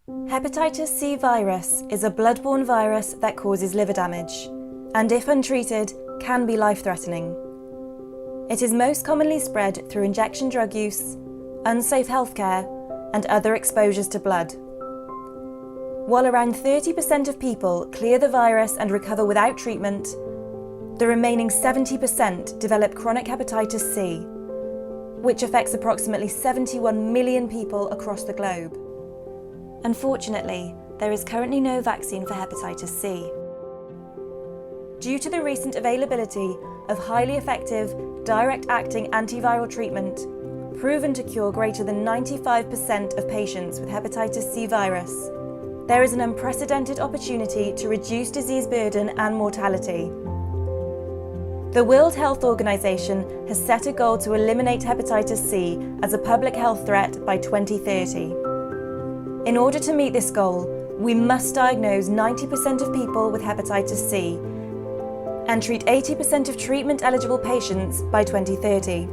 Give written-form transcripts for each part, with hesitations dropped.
Hepatitis C virus is a blood-borne virus that causes liver damage, and if untreated, can be life-threatening. It is most commonly spread through injection drug use, unsafe healthcare, and other exposures to blood. While around 30% of people clear the virus and recover without treatment, the remaining 70% develop chronic hepatitis C, which affects approximately 71 million people across the globe. Unfortunately, there is currently no vaccine for hepatitis C. Due to the recent availability of highly effective, direct-acting antiviral treatment, proven to cure greater than 95% of patients with hepatitis C virus, there is an unprecedented opportunity to reduce disease burden and mortality. The World Health Organization has set a goal to eliminate hepatitis C as a public health threat by 2030. In order to meet this goal, we must diagnose 90% of people with hepatitis C and treat 80% of treatment-eligible patients by 2030.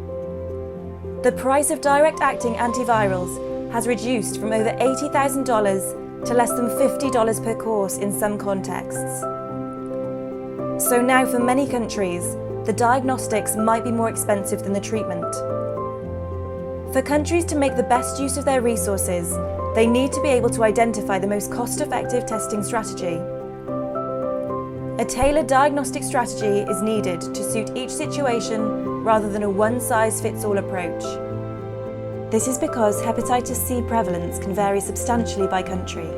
The price of direct-acting antivirals has reduced from over $80,000 to less than $50 per course in some contexts. So now for many countries, the diagnostics might be more expensive than the treatment. For countries to make the best use of their resources, they need to be able to identify the most cost-effective testing strategy. A tailored diagnostic strategy is needed to suit each situation rather than a one-size-fits-all approach. This is because hepatitis C prevalence can vary substantially by country,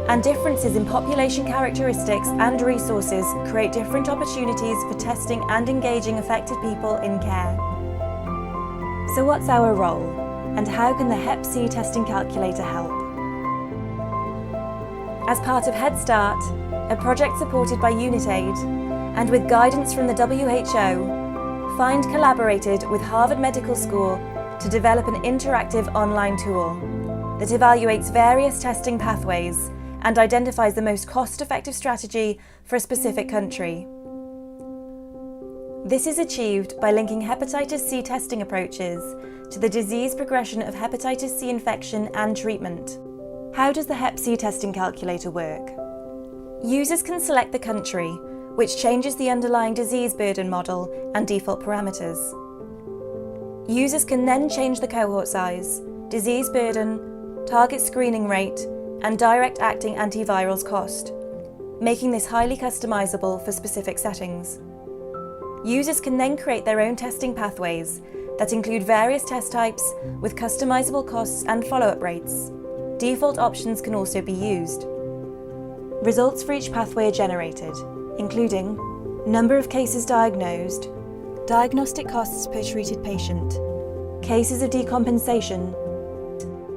and differences in population characteristics and resources create different opportunities for testing and engaging affected people in care. So what's our role, and how can the Hep C testing calculator help? As part of Head Start, a project supported by UnitAid, and with guidance from the WHO, FIND collaborated with Harvard Medical School to develop an interactive online tool that evaluates various testing pathways and identifies the most cost-effective strategy for a specific country. This is achieved by linking hepatitis C testing approaches to the disease progression of hepatitis C infection and treatment. How does the Hep C testing calculator work? Users can select the country, which changes the underlying disease burden model and default parameters. Users can then change the cohort size, disease burden, target screening rate, and direct-acting antivirals cost, making this highly customizable for specific settings. Users can then create their own testing pathways that include various test types with customizable costs and follow-up rates. Default options can also be used. Results for each pathway are generated, including number of cases diagnosed, diagnostic costs per treated patient, cases of decompensation,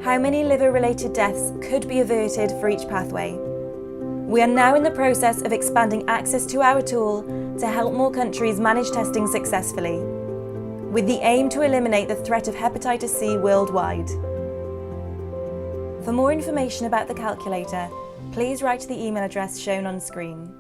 how many liver-related deaths could be averted for each pathway. We are now in the process of expanding access to our tool to help more countries manage testing successfully, with the aim to eliminate the threat of hepatitis C worldwide. For more information about the calculator, please write to the email address shown on screen.